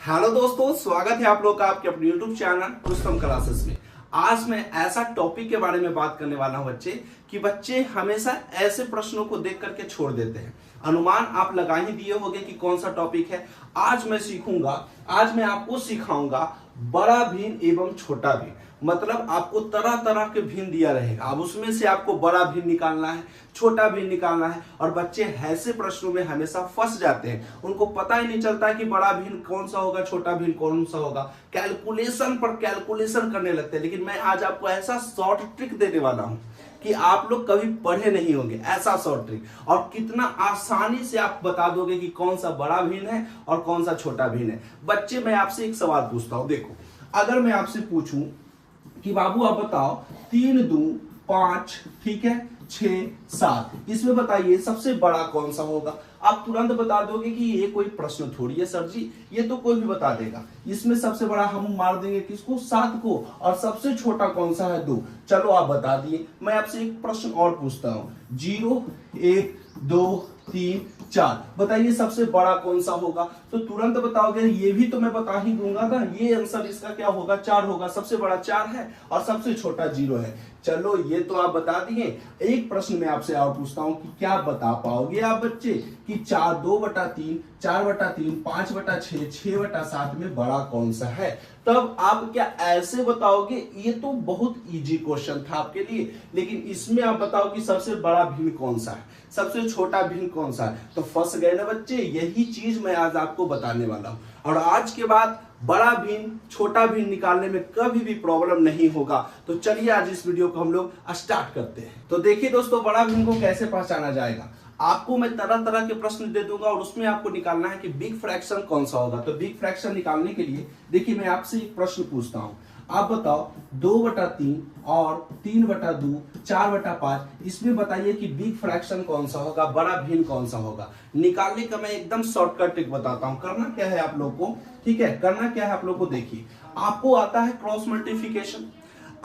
Hello दोस्तों, स्वागत है आप लोग का आपके अपने YouTube चैनल रुस्तम क्लासेस में। आज मैं ऐसा टॉपिक के बारे में बात करने वाला हूं कि बच्चे हमेशा ऐसे प्रश्नों को देख करके छोड़ देते हैं। अनुमान आप लगा ही दिए होंगे कि कौन सा टॉपिक है। आज मैं आपको सिखाऊंगा बड़ा भिन्न एवं छोटा भिन्न। मतलब आपको तरह तरह के भिन्न दिया रहेगा, अब उसमें से आपको बड़ा भिन्न निकालना है, छोटा भिन्न निकालना है। और बच्चे ऐसे प्रश्नों में हमेशा फंस जाते हैं, उनको पता ही नहीं चलता कि बड़ा भिन्न कौन सा होगा, छोटा भिन्न कौन सा होगा। कैलकुलेशन पर कैलकुलेशन करने लगते हैं। लेकिन मैं आज आपको ऐसा शॉर्ट ट्रिक देने वाला हूं कि आप लोग कभी पढ़े नहीं होंगे ऐसा शॉर्ट ट्रिक, और कितना आसानी से आप बता दोगे कि कौन सा बड़ा भिन्न है और कौन सा छोटा भिन्न है। बच्चे, मैं आपसे एक सवाल पूछता हूं। देखो, अगर मैं आपसे पूछूं कि बाबू आप बताओ 3 2 5, ठीक है, 6 7, इसमें बताइए सबसे बड़ा कौन सा होगा। आप तुरंत बता दोगे कि ये कोई प्रश्न थोड़ी है सर जी, ये तो कोई भी बता देगा। इसमें सबसे बड़ा हम मार देंगे किसको, 7 को, और सबसे छोटा कौन सा है, 2। चलो आप बता दिए। मैं आपसे एक प्रश्न और पूछता हूं, 0 1 2 3 4, बताइए सबसे बड़ा कौन सा होगा। तो तुरंत बताओगे, ये भी तो मैं बता ही दूंगा ना, ये आंसर इसका क्या होगा, 4 होगा। सबसे बड़ा 4 है और सबसे छोटा 0 है। चलो ये तो आप बता दिए। एक प्रश्न मैं आपसे और पूछता हूं कि क्या बता पाओगे आप बच्चे कि 4 2/3 4/3 5/6 6/7 में बड़ा कौन सा है। तब आप क्या ऐसे बताओगे? ये तो बहुत इजी क्वेश्चन था आपके लिए, लेकिन इसमें आप बताओ कि सबसे बड़ा भिन्न कौन सा है, सबसे छोटा भिन्न कौन सा है। तो फंस गए ना बच्चे। यही चीज मैं आज आपको बताने वाला हूं, और आज के बाद बड़ा भिन्न छोटा भिन्न निकालने में कभी भी प्रॉब्लम नहीं होगा। तो चलिए आज इस वीडियो को हम लोग स्टार्ट करते हैं। तो देखिए दोस्तों, बड़ा भिन्न को कैसे पहचाना जाएगा। आपको मैं तरह तरह के प्रश्न दे दूंगा और उसमें आपको निकालना है कि बिग फ्रैक्शन कौन सा होगा। तो बिग फ्रैक्शन निकालने के लिए देखिए, मैं आपसे एक प्रश्न पूछता हूं। आप बताओ 2/3 और 3/2 4/5, इसमें बताइए कि बिग फ्रैक्शन कौन सा होगा, बड़ा भिन्न कौन सा होगा। निकालने का मैं एकदम शॉर्टकट ट्रिक बताता हूं। करना क्या है आप लोग को, ठीक है, करना क्या है आप लोग को, देखिए आपको आता है क्रॉस मल्टीप्लिकेशन।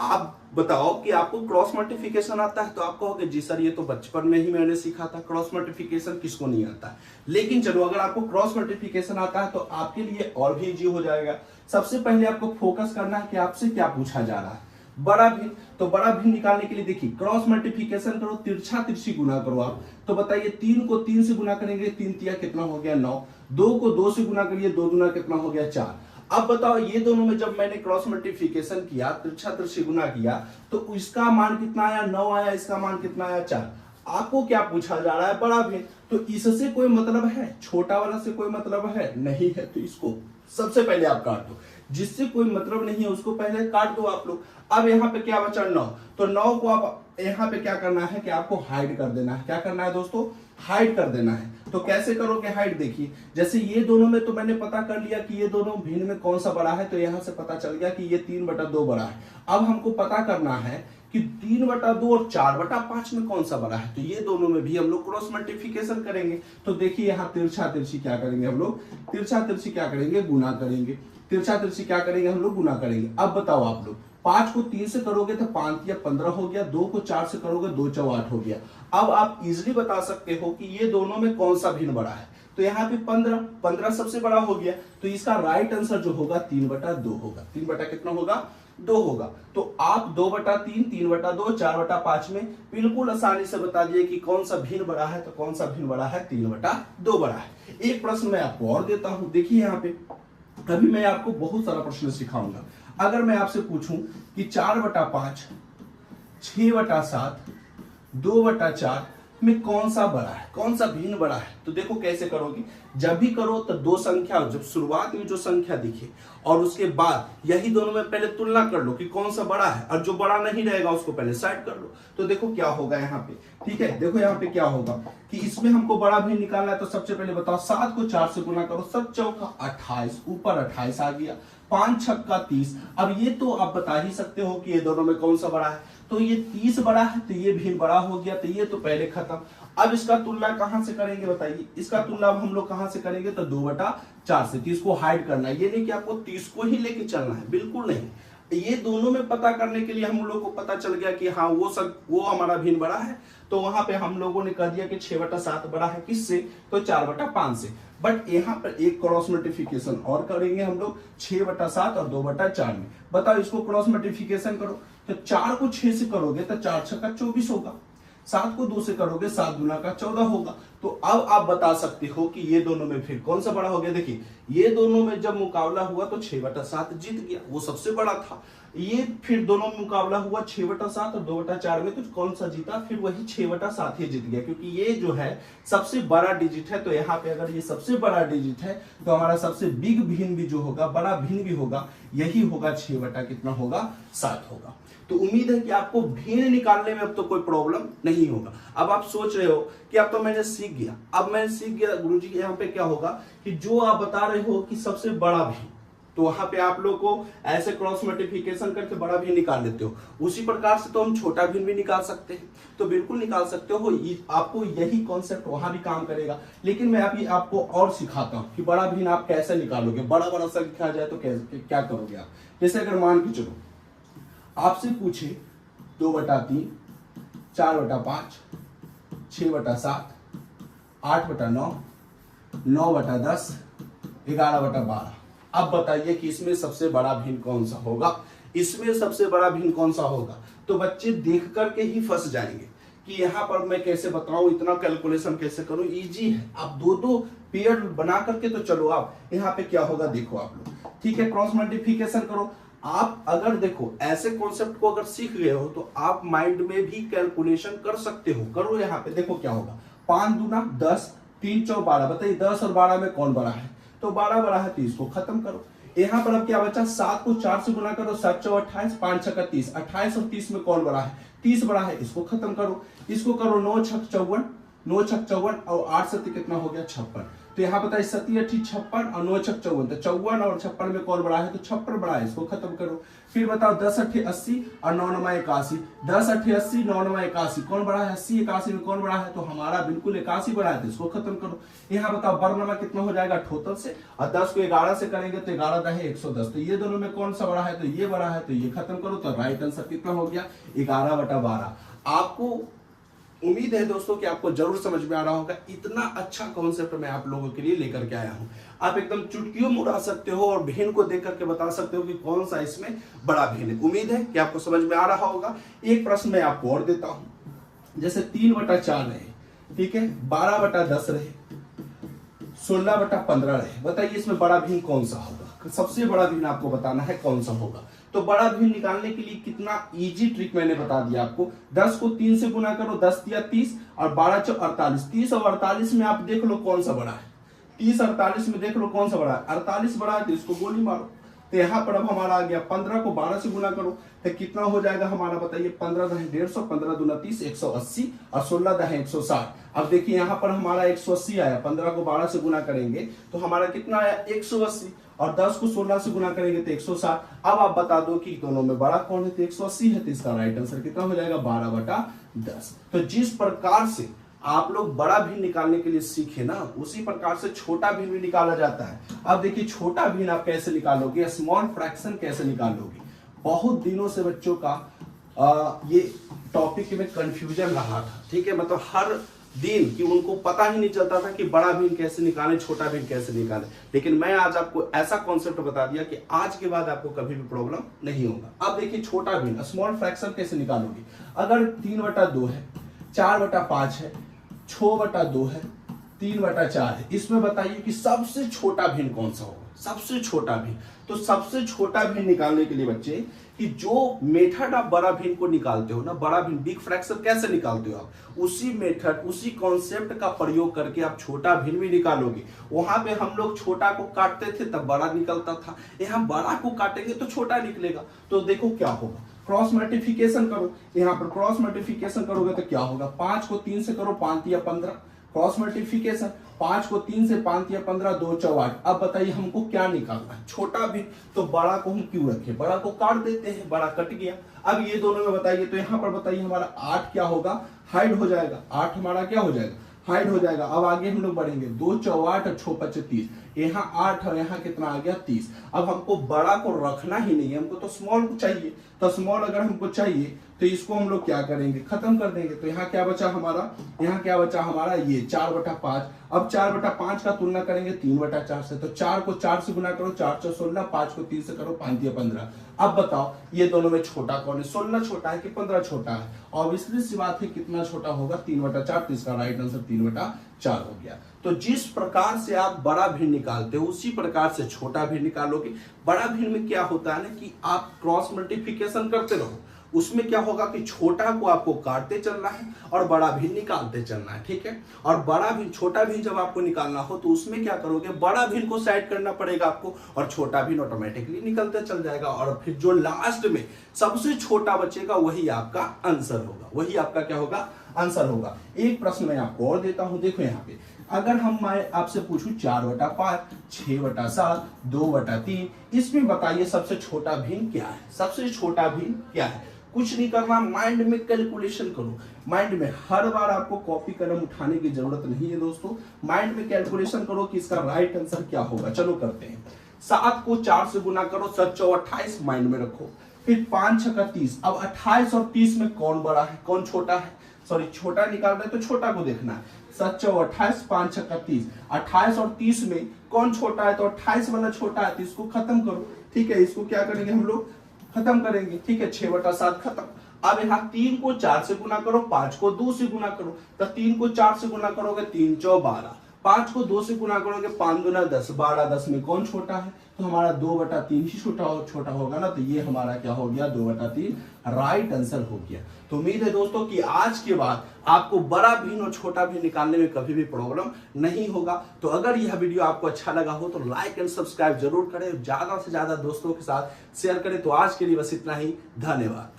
आप बताओ कि आपको क्रॉस मल्टीप्लिकेशन आता है, तो आप कहोगे जी सर ये तो बचपन में ही मैंने सीखा था, क्रॉस मल्टीप्लिकेशन किसको नहीं आता है। लेकिन चलो, अगर आपको क्रॉस मल्टीप्लिकेशन आता है तो आपके लिए और भी इजी हो जाएगा। सबसे पहले आपको फोकस करना है कि आपसे क्या पूछा जा रहा है, बड़ा भिन्न। तो बड़ा भिन्न निकालने के लिए देखिए, क्रॉस मल्टीप्लिकेशन करो, तिरछा तिरछी गुना करो आप। तो बताइए 3 को 3 से गुना करेंगे, 3 तिया कितना हो गया, 9। 2 को 2 से गुना करिए, 2 दूना कितना हो गया, 4। अब बताओ ये दोनों में जब मैंने क्रॉस मल्टीप्लिकेशन किया, तिरछा तिरछी गुना किया, तो इसका मान कितना आया, 9 आया, इसका मान कितना आया, 4। आपको क्या पूछा जा रहा है, बड़ा भिन्न। तो इससे कोई मतलब है, छोटा वाला से कोई मतलब है नहीं है, तो इसको सबसे पहले आप काट दो। जिससे कोई मतलब नहीं है उसको पहले काट दो आप लोग। अब यहाँ पे क्या बचा, 9। तो 9 को आप यहाँ पे क्या करना है कि आपको हाइड कर देना है। क्या करना है दोस्तों, हाइड कर देना है। तो कैसे करोगे हाइड, देखिए जैसे ये दोनों में तो मैंने पता कर लिया कि ये दोनों भिन्न में कौन सा बड़ा है, तो यहां से पता चल गया कि ये 3/2 बड़ा है। अब हमको पता करना है कि 3/2 और 4/5 में कौन सा बड़ा है। तो ये दोनों में भी हम लोग क्रॉस मल्टीप्लिकेशन करेंगे। तो देखिए यहाँ तिरछा तिरछी क्या करेंगे हम लोग, तिरछा तिरछी क्या करेंगे, गुना करेंगे। तिरछा तिरछी क्या करेंगे हम लोग, गुना करेंगे। अब बताओ आप लोग, 5 को 3 से करोगे तो 5 या 15 हो गया, 2 को 4 से करोगे 2 × 8 हो गया। अब आप इजिली बता सकते हो कि ये दोनों में कौन सा भिन्न बड़ा है। तो यहाँ पे 15 सबसे बड़ा हो गया। तो इसका राइट आंसर जो होगा 3/2 होगा। 3 बटा कितना होगा, 2 होगा। तो आप 2/3 3/2 4/5 में बिल्कुल आसानी से बता दिए कि कौन सा भिन्न बड़ा है। तो कौन सा भिन्न बड़ा है, 3/2 बड़ा है। एक प्रश्न मैं आपको और देता हूं। देखिए यहाँ पे अभी मैं आपको बहुत सारा प्रश्न सिखाऊंगा। अगर मैं आपसे पूछूं कि 4/5 6/7 2/4 में कौन सा बड़ा है, कौन सा भिन्न बड़ा है, तो देखो कैसे करोगे। जब भी करो तो दो संख्या, जब शुरुआत में जो संख्या दिखे और उसके बाद यही दोनों में पहले तुलना कर लो कि कौन सा बड़ा है, और जो बड़ा नहीं रहेगा उसको पहले साइड कर लो। तो देखो क्या होगा यहाँ पे, ठीक है। देखो यहाँ पे क्या होगा कि इसमें हमको बड़ा भिन्न निकालना है। तो सबसे पहले बताओ, 7 को 4 से गुना करो, 7 चौका 28, ऊपर 28 आ गया, 5 छक्का 30। अब ये तो आप बता ही सकते हो कि ये दोनों में कौन सा बड़ा है। तो ये 30 बड़ा है, तो ये भिन्न बड़ा हो गया, तो ये तो पहले खत्म। अब इसका तुलना कहां से करेंगे बताइए, इसका तुलना अब हम लोग कहां से करेंगे, तो 2/4 से। 30 को हाइड करना है, ये नहीं कि आपको 30 को ही लेके चलना है, बिल्कुल नहीं। ये दोनों में पता करने के लिए हम लोग को पता चल गया कि हाँ वो हमारा भिन्न बड़ा है। तो वहां पे हम लोगों ने कह दिया कि 6/7 बड़ा है, किससे, तो 4/5 से। बट यहाँ पर एक क्रॉस मल्टीप्लिकेशन और करेंगे हम लोग 6/7 और 2/4 में। बताओ इसको क्रॉस मल्टीप्लिकेशन करो, तो 4 को 6 से करोगे तो 4 छक्का 24 होगा, 7 को 2 से करोगे 7 दूना का 14 होगा। तो अब आप बता सकते हो कि ये दोनों में फिर कौन सा बड़ा हो गया। देखिए ये दोनों में जब मुकाबला हुआ तो 6/7 जीत गया, वो सबसे बड़ा था। ये फिर दोनों में मुकाबला हुआ 6/7 और 2/4 में, तो कौन सा जीता, फिर वही 6/7 ही जीत गया, क्योंकि ये जो है सबसे बड़ा डिजिट है। तो यहाँ पे अगर ये सबसे बड़ा डिजिट है तो हमारा सबसे बिग भिन्न भी जो होगा, बड़ा भिन्न भी होगा, यही होगा 6/7 होगा। तो उम्मीद है कि आपको भिन्न निकालने में अब तो कोई प्रॉब्लम नहीं होगा। अब आप सोच रहे हो कि अब तो मैंने सीख गया, अब मैं सीख गया गुरुजी के यहाँ पे क्या होगा कि जो आप बता रहे हो कि सबसे बड़ा भिन्न, तो वहां पे आप लोग को ऐसे क्रॉस मल्टीप्लिकेशन करके बड़ा भिन्न निकाल लेते हो, उसी प्रकार से तो हम छोटा भिन्न भी निकाल सकते हैं। तो बिल्कुल निकाल सकते हो, आपको यही कॉन्सेप्ट वहां भी काम करेगा। लेकिन मैं अभी आपको और सिखाता हूँ कि बड़ा भिन्न आप कैसे निकालोगे। बड़ा बड़ा संख्या आ जाए तो क्या करोगे आप। जैसे अगर मान के चलो आपसे पूछे 2/3, 4/5, 6/7, 8/9, 9/10, 11/12, अब बताइए कि इसमें सबसे बड़ा भिन्न कौन सा होगा। इसमें सबसे बड़ा भिन्न कौन सा होगा, तो बच्चे देख करके ही फंस जाएंगे कि यहाँ पर मैं कैसे बताऊं, इतना कैलकुलेशन कैसे करूं। इजी है, आप दो पेयर बना करके तो चलो। आप यहाँ पे क्या होगा देखो आप लोग, ठीक है, क्रॉस मल्टीप्लिकेशन करो। आप अगर देखो ऐसे कॉन्सेप्ट को अगर सीख गए हो तो आप माइंड में भी कैलकुलेशन कर सकते हो। करो यहाँ पे, देखो क्या होगा, 5 दूना 10, 3 चौ 12। बताइए 10 और 12 में कौन बड़ा है, तो 12 बड़ा है, तो इसको खत्म करो। यहाँ पर अब क्या बचा, 7 को 4 से गुना करो, 7 चौ 28, 5 छक्का 30, 28 और 30 में कौन बड़ा है, 30 बड़ा है, इसको खत्म करो। इसको करो 9 छक 54, 9 छक 54 और 8 सत्य कितना हो गया 56। तो यहाँ बताइए 7 8 56 और 9 छक 54, तो 54 और 56 में कौन बड़ा है, तो 56 बड़ा है, इसको खत्म करो। फिर बताओ 10 8 80 और 9 9 81, 10 8 80, 9 9 81, कौन बड़ा है, 80 81 में कौन बड़ा है, तो हमारा बिल्कुल 81 बड़ा है, तो इसको खत्म करो। यहाँ बताओ बरनमा कितना हो जाएगा टोटल से, और 10 को 11 से करेंगे तो 11 10 110, तो ये दोनों में कौन सा बड़ा है, तो ये बड़ा है, तो ये खत्म करो। तो राइट आंसर कितना हो गया 11/12। आपको उम्मीद है दोस्तों कि आपको जरूर समझ में आ रहा होगा। इतना अच्छा कॉन्सेप्ट मैं आप लोगों के लिए लेकर के आया हूं। आप एकदम चुटकियों में उड़ा सकते हो और भिन्न को देख करके बता सकते हो कि कौन सा इसमें बड़ा भिन्न है। उम्मीद है कि आपको समझ में आ रहा होगा। एक प्रश्न मैं आपको और देता हूं, जैसे 3/4 रहे, ठीक है, 12/10 रहे, 16/15 रहे। बताइए इसमें बड़ा भिन्न कौन सा होगा। सबसे बड़ा भिन्न आपको बताना है कौन सा होगा। तो बड़ा भिन्न निकालने के लिए कितना इजी ट्रिक मैंने बता दिया आपको। 10 को 3 से गुना करो, 10 या 30 और 12 चौ 48। 30 और 48 में आप देख लो कौन सा बड़ा है। 30 48 में देख लो कौन सा बड़ा है। 48 बड़ा है तो इसको गोली मारो। तो यहाँ पर अब हमारा आ गया 15 को 12 से गुना करो तो कितना हो जाएगा हमारा, बताइए। 15 दहें 150, 15 दूना 30, 180 और 16 दहें 160। अब देखिए यहाँ पर हमारा 180 आया। 15 को 12 से गुना करेंगे तो हमारा कितना आया 180, और 10 को 16 से गुना करेंगे तो 160। अब आप बता दो कि दोनों में बड़ा कौन है, तो 180 है। तो इसका राइट आंसर कितना हो जाएगा 12/10। तो जिस प्रकार से आप लोग बड़ा भिन्न निकालने के लिए सीखे ना, उसी प्रकार से छोटा भिन्न भी निकाला जाता है। अब देखिए छोटा भिन्न आप कैसे निकालोगे, स्मॉल फ्रैक्शन कैसे निकालोगे। बहुत दिनों से बच्चों का ये टॉपिक में कंफ्यूजन रहा था, ठीक है, मतलब हर दिन कि उनको पता ही नहीं चलता था कि बड़ा भिन्न कैसे निकालें, छोटा भिन्न कैसे निकालें। लेकिन मैं आज आपको ऐसा कॉन्सेप्ट बता दिया कि आज के बाद आपको कभी भी प्रॉब्लम नहीं होगा। अब देखिए छोटा भिन्न स्मॉल फ्रैक्शन कैसे निकालोगे। अगर 3/2 है, 4/5 है, 6/2 है, 3/4 है, इसमें बताइए कि सबसे छोटा भिन्न कौन सा होगा। सबसे छोटा भिन्न, तो सबसे छोटा भिन्न निकालने के लिए बच्चे कि जो मेथड आप बड़ा भिन्न को निकालते हो ना, बड़ा भिन्न बिग फ्रैक्शन कैसे निकालते हो आप, उसी मेथड उसी कॉन्सेप्ट का प्रयोग करके आप छोटा भिन्न भी निकालोगे। वहां पे हम लोग छोटा को काटते थे तब बड़ा निकलता था, यहाँ बड़ा को काटेंगे तो छोटा निकलेगा। तो देखो क्या होगा, क्रॉस मल्टीप्लिकेशन करो। यहाँ पर क्रॉस मल्टीप्लिकेशन करोगे तो क्या होगा, 5 को 3 से करो, 5 या 15। क्रॉस मल्टीप्लिकेशन 5 को 3 से 5 या 15, 2 चौ 8। अब बताइए हमको क्या निकालना है, छोटा भी। तो बड़ा को हम क्यों रखें, बड़ा को काट देते हैं, बड़ा कट गया। अब ये दोनों में बताइए, तो यहाँ पर बताइए हमारा 8 क्या होगा, हाइड हो जाएगा। 8 हमारा क्या हो जाएगा, हाइड हो जाएगा। अब आगे हम लोग बढ़ेंगे, 2 चौ 8 और 6 25 30। यहाँ 8 और यहाँ कितना आ गया 30। अब हमको बड़ा को रखना ही नहीं है, हमको तो स्मॉल को चाहिए। तो स्मॉल अगर हमको चाहिए तो इसको हम लोग क्या करेंगे, खत्म कर देंगे। तो यहाँ क्या बचा हमारा, यहाँ क्या बचा हमारा, ये 4/5। अब 4/5 का तुलना करेंगे 3/4 से। तो 4 को 4 से गुना करो, 4 × 16, 5 को 3 से करो, 5 × 15। अब बताओ ये दोनों में छोटा कौन है, 16 छोटा है कि 15 छोटा है? ऑब्वियसली सी बात है, कितना छोटा होगा, 3/4। तो इसका राइट आंसर 3/4 हो गया। तो जिस प्रकार से आप बड़ा भिन्न निकालते हो उसी प्रकार से छोटा भिन्न निकालोगे। बड़ा भिन्न में क्या होता है ना कि आप क्रॉस मल्टीप्लिकेशन करते रहो, उसमें क्या होगा कि छोटा को आपको काटते चलना है और बड़ा भी निकालते चलना है, ठीक है। और बड़ा भी छोटा भी जब आपको निकालना हो तो उसमें क्या करोगे, बड़ा भिन्न को साइड करना पड़ेगा आपको और छोटा भिन्न ऑटोमेटिकली निकलते चल जाएगा। और फिर जो लास्ट में सबसे छोटा बचेगा वही आपका आंसर होगा, वही आपका क्या होगा, आंसर होगा। एक प्रश्न मैं आपको और देता हूं, देखो यहाँ पे अगर मैं आपसे पूछूं 4/5, 6/7, 2/3, इसमें बताइए सबसे छोटा भिन्न क्या है, सबसे छोटा भिन्न क्या है? कुछ नहीं करना, माइंड में कैलकुलेशन करो। माइंड में हर बार आपको कॉपी कलम उठाने की जरूरत नहीं है दोस्तों, माइंड में कैलकुलेशन करो कि इसका राइट आंसर क्या होगा। चलो करते हैं। 7 को 4 से गुना करो, 7 × 28 माइंड में रखो। फिर 5 × 30। अब 28 और 30 में कौन बड़ा है कौन छोटा है, सॉरी छोटा निकाल रहे तो छोटा को देखना है। 7 × 28, 5 × 30। 28 और 30 में कौन छोटा है, तो 28 वाला छोटा है, तो इसको खत्म करो, ठीक है। इसको क्या करेंगे हम लोग, खत्म करेंगे, ठीक है। 6/7 खत्म। अब यहाँ 3 को 4 से गुना करो, 5 को 2 से गुना करो। तो 3 को 4 से गुना करोगे 3 × 4 12, 5 को 2 से गुना करोगे 5 × 2 = 10, 12 10 में कौन छोटा है, तो हमारा 2/3 ही छोटा होगा ना। तो ये हमारा क्या हो गया, 2/3 राइट आंसर हो गया। तो उम्मीद है दोस्तों कि आज के बाद आपको बड़ा भिन्न और छोटा भिन्न निकालने में कभी भी प्रॉब्लम नहीं होगा। तो अगर यह वीडियो आपको अच्छा लगा हो तो लाइक एंड सब्सक्राइब जरूर करें, ज्यादा से ज्यादा दोस्तों के साथ शेयर करें। तो आज के लिए बस इतना ही, धन्यवाद।